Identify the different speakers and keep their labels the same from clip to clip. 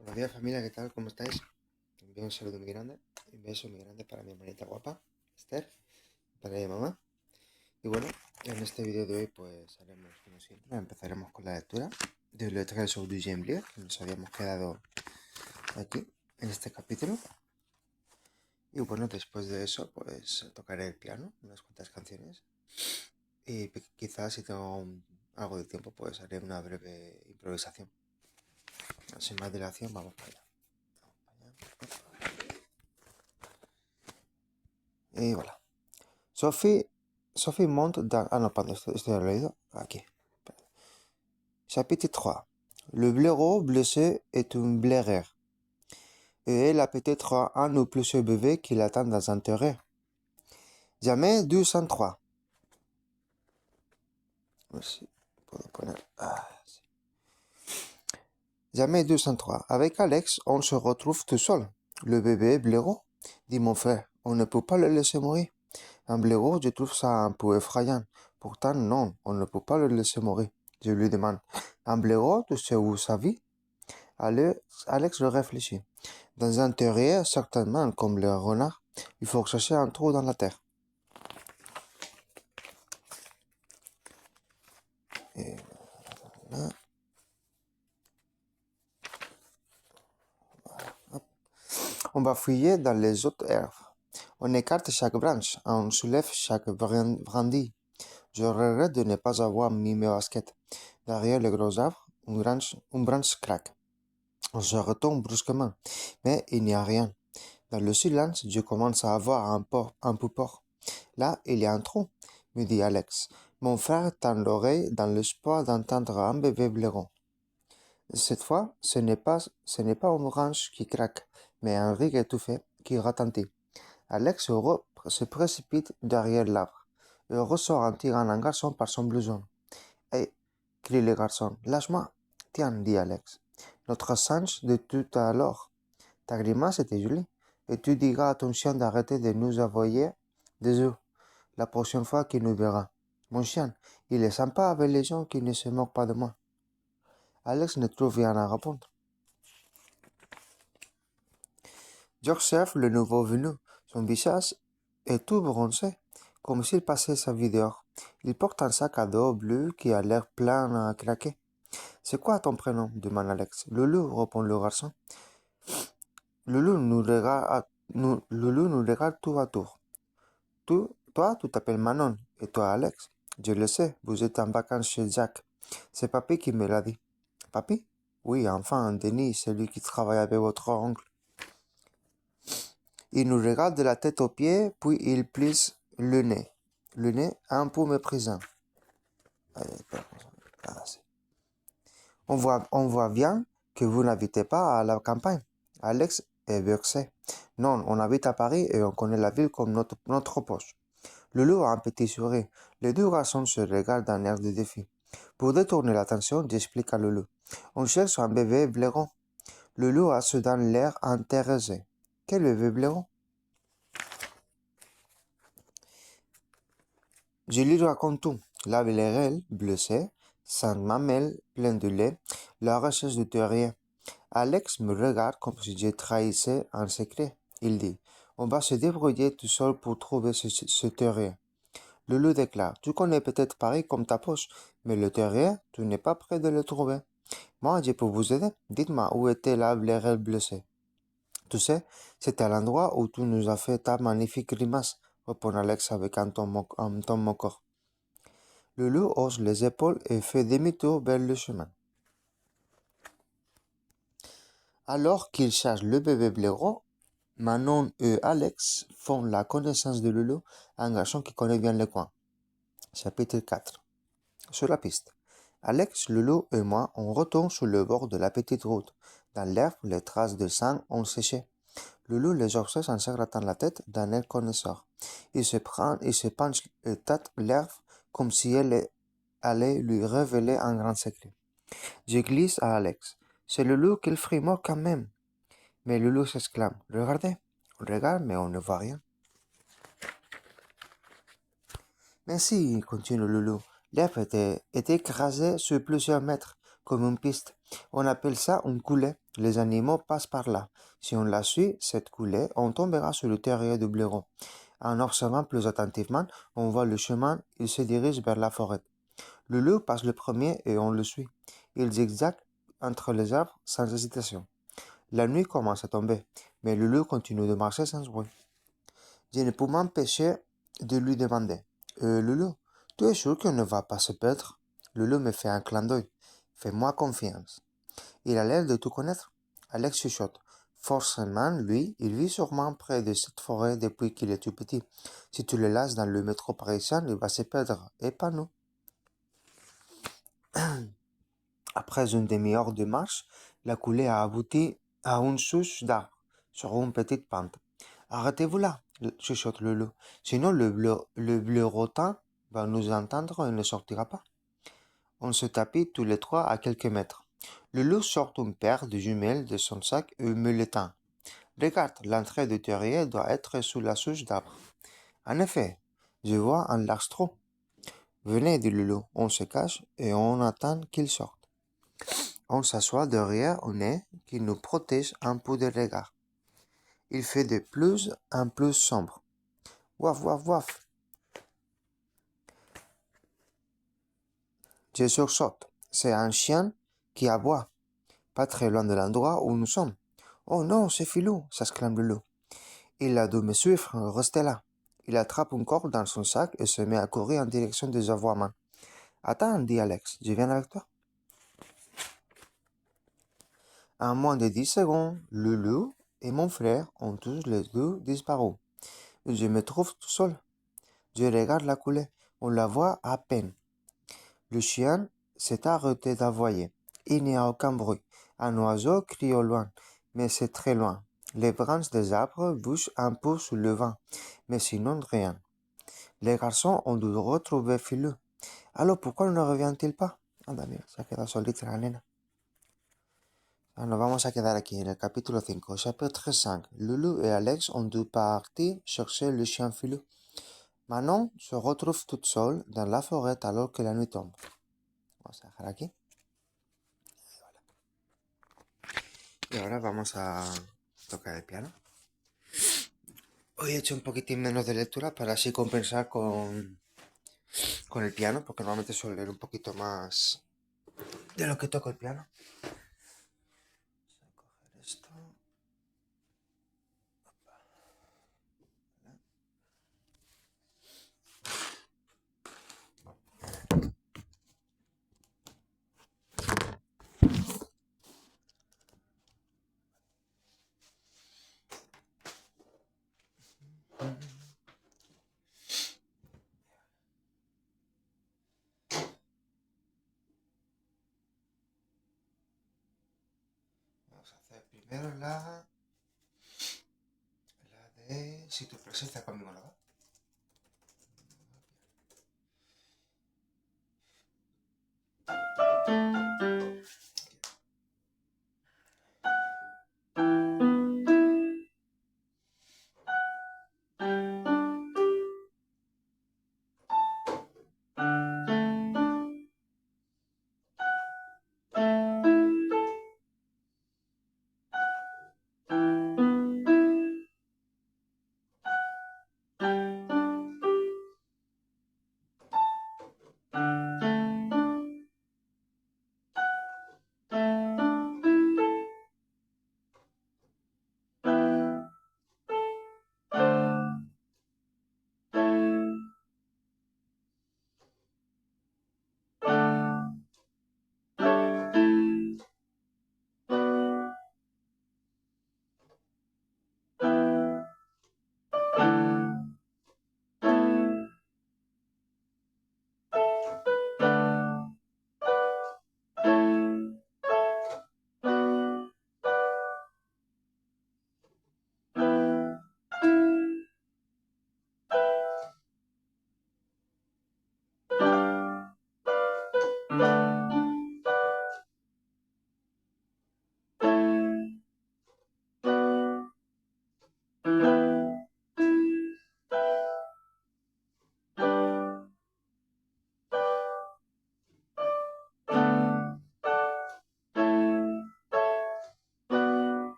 Speaker 1: Buenos días familia, ¿qué tal? ¿Cómo estáis? Envío un saludo muy grande, un beso muy grande para mi hermanita guapa, Esther, para mi mamá. Y bueno, en este vídeo de hoy pues haremos como siempre, empezaremos con la lectura de Le Trésor du Gembloux, que nos habíamos quedado aquí, en este capítulo. Y bueno, después de eso pues tocaré el piano, unas cuantas canciones. Y quizás si tengo algo de tiempo pues haré una breve improvisación. Sin más dilación, vamos para allá. Y voilà. Sophie monte dans... Ah non, pardon, esto ya lo he leído. Aquí. Chapitre 3. Le blaireau blessé est un blaireur. Et elle a peut-être un ou plusieurs bébés qui l'attendent dans un terrain. Jamais 203. Aussi, puedo poner... Ah, sí. Jamais 203. Avec Alex, on se retrouve tout seul. Le bébé blaireau, dit mon frère, on ne peut pas le laisser mourir. Un blaireau, je trouve ça un peu effrayant. Pourtant, non, on ne peut pas le laisser mourir. Je lui demande, un blaireau, tu sais où ça vit? Alex le réfléchit. Dans un terrier, certainement, comme le renard, il faut chercher un trou dans la terre. Et là, on va fouiller dans les autres herbes. On écarte chaque branche, on soulève chaque brindille. Je regrette de ne pas avoir mis mes baskets. Derrière le gros arbre, une branche craque. On se retourne brusquement, mais il n'y a rien. Dans le silence, je commence à avoir un peu peur. Là, il y a un trou, me dit Alex. Mon frère tend l'oreille dans l'espoir d'entendre un bébé blaireau. Cette fois, ce n'est pas une branche qui craque, mais un rire étouffé qui retentit. Alex se précipite derrière l'arbre et ressort en tirant un garçon par son blouson. Hé, crie le garçon, lâche-moi. Tiens, dit Alex. Notre singe de tout à l'heure. Ta grimace était jolie. Et tu diras à ton chien d'arrêter de nous envoyer des œufs la prochaine fois qu'il nous verra. Mon chien, il est sympa avec les gens qui ne se moquent pas de moi. Alex ne trouve rien à répondre. J'observe le nouveau venu. Son visage est tout bronzé, comme s'il passait sa vie dehors. Il porte un sac à dos bleu qui a l'air plein à craquer. C'est quoi ton prénom? Demande Alex. Loulou, répond le garçon. Loulou nous regarde tour à tour. Toi, tu t'appelles Manon. Et toi, Alex? Je le sais, vous êtes en vacances chez Jack. C'est Papy qui me l'a dit. Papy? Oui, enfin, Denis, celui qui travaille avec votre oncle. Il nous regarde de la tête aux pieds, puis il plisse le nez. Le nez un peu méprisant. On voit bien que vous n'habitez pas à la campagne. Alex est vexé. Non, on habite à Paris et on connaît la ville comme notre poche. Loulou a un petit sourire. Les deux garçons se regardent d'un air de défi. Pour détourner l'attention, j'explique à Loulou. On cherche un bébé blaireau. Loulou a soudain l'air intéressé. Quel bébé blaireau? Je lui raconte tout. La blaireau blessée, sa mamelle pleine de lait, la recherche du terrier. Alex me regarde comme si je trahissais un secret. Il dit, on va se débrouiller tout seul pour trouver ce terrier. Loulou déclare, tu connais peut-être Paris comme ta poche, mais le terrier, tu n'es pas prêt de le trouver. Moi, je peux vous aider. Dites-moi où était la blaireau blessée. Tu sais, c'était à l'endroit où tu nous as fait ta magnifique grimace, répond Alex avec un ton moqueur. Loulou hausse les épaules et fait demi-tour vers le chemin. Alors qu'il cherche le bébé blaireau, Manon et Alex font la connaissance de Loulou, un garçon qui connaît bien le coin. Chapitre 4. Sur la piste. Alex, Loulou et moi, on retourne sur le bord de la petite route. Dans l'herbe, les traces de sang ont séché. Loulou les observe en se grattant la tête d'un air connaisseur. Il se penche et tâte l'herbe comme si elle allait lui révéler un grand secret. Je glisse à Alex. C'est Loulou qu'il frémit quand même. Mais Loulou s'exclame. Regardez. On regarde, mais on ne voit rien. Mais si, continue Loulou. L'herbe était écrasée sur plusieurs mètres, comme une piste. On appelle ça une coulée. Les animaux passent par là. Si on la suit, cette coulée, on tombera sur le terrier du blaireau. En observant plus attentivement, on voit le chemin, il se dirige vers la forêt. Le loup passe le premier et on le suit. Il zigzague entre les arbres sans hésitation. La nuit commence à tomber, mais le loup continue de marcher sans bruit. Je ne peux m'empêcher de lui demander: Loulou, tu es sûr qu'on ne va pas se perdre? Loulou me fait un clin d'œil. Fais-moi confiance. Il a l'air de tout connaître. Alex chuchote. Forcément, lui, il vit sûrement près de cette forêt depuis qu'il est tout petit. Si tu le laisses dans le métro parisien, il va se perdre, et pas nous. Après une demi-heure de marche, la coulée a abouti à une souche d'arbre, sur une petite pente. Arrêtez-vous là, chuchote le loup. Sinon le bleurotin va nous entendre et ne sortira pas. On se tapit tous les trois à quelques mètres. Le loup sort une paire de jumelles de son sac et me l'étend. Regarde, l'entrée du terrier doit être sous la souche d'arbre. En effet, je vois un large trou. Venez, dit le loup, on se cache et on attend qu'il sorte. On s'assoit derrière un nez qui nous protège un peu des regards. Il fait de plus en plus sombre. Waf, waf, waf. Je sursaute. C'est un chien qui aboie, pas très loin de l'endroit où nous sommes. Oh non, c'est Filou, s'exclame le loup. Il a dû me suivre, restez là. Il attrape une corde dans son sac et se met à courir en direction des aboiements. Attends, dit Alex, je viens avec toi. En moins de 10 secondes, le loup et mon frère ont tous les deux disparu. Je me trouve tout seul. Je regarde la coulée. On la voit à peine. Le chien s'est arrêté d'aboyer. Il n'y a aucun bruit. Un oiseau crie au loin, mais c'est très loin. Les branches des arbres bougent un peu sous le vent, mais sinon rien. Les garçons ont dû retrouver Philou. Alors pourquoi ne revient-il pas? Anda, mira, se ha quedado solita la nena. Nos vamos a quedar aquí en el capítulo 5, chapitre 5. Loulou et Alex ont dû partir chercher le chien Philou. Manon se retrouve toute seule dans la forêt alors que la nuit tombe. Vamos a dejar aquí. Y ahora vamos a tocar el piano. Hoy he hecho un poquitín menos de lectura para así compensar con el piano, porque normalmente suelo leer un poquito más de lo que toco el piano. Vamos a coger esto. Vamos a hacer primero la de Si tu presencia conmigo no va.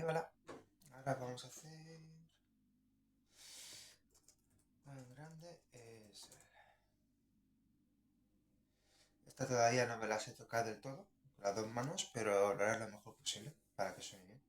Speaker 1: Voilà. Ahora vamos a hacer más grande. Esta todavía no me la sé tocar del todo, con las dos manos, pero lo haré lo mejor posible para que suene bien.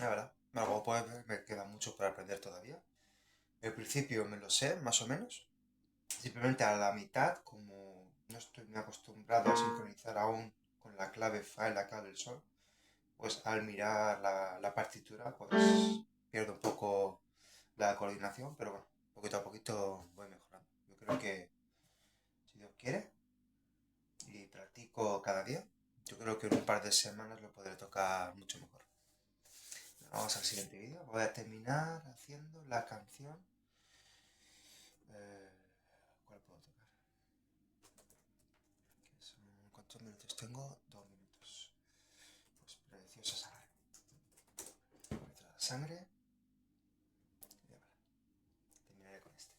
Speaker 1: Ahora, bueno, como puedes ver, me queda mucho por aprender todavía. El principio me lo sé, más o menos. Simplemente a la mitad, como no estoy muy acostumbrado a sincronizar aún con la clave fa y la clave del sol, pues al mirar la partitura, pues pierdo un poco la coordinación, pero bueno, poquito a poquito voy mejorando. Yo creo que, si Dios quiere, y practico cada día, yo creo que en un par de semanas lo podré tocar mucho mejor. Vamos al siguiente vídeo. Voy a terminar haciendo la canción. Eh, ¿Cuál puedo tocar? ¿Cuántos minutos tengo? 2 minutos. Pues preciosa sangre. Preciosa sangre. Y ahora terminaré con este.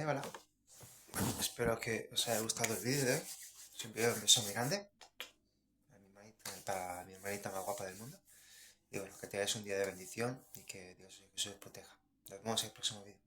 Speaker 1: hola. Espero que os haya gustado el vídeo de hoy. Os envío un beso muy grande para mi hermanita más guapa del mundo. Y bueno, que tengáis un día de bendición y que Dios os proteja. Nos vemos en el próximo vídeo.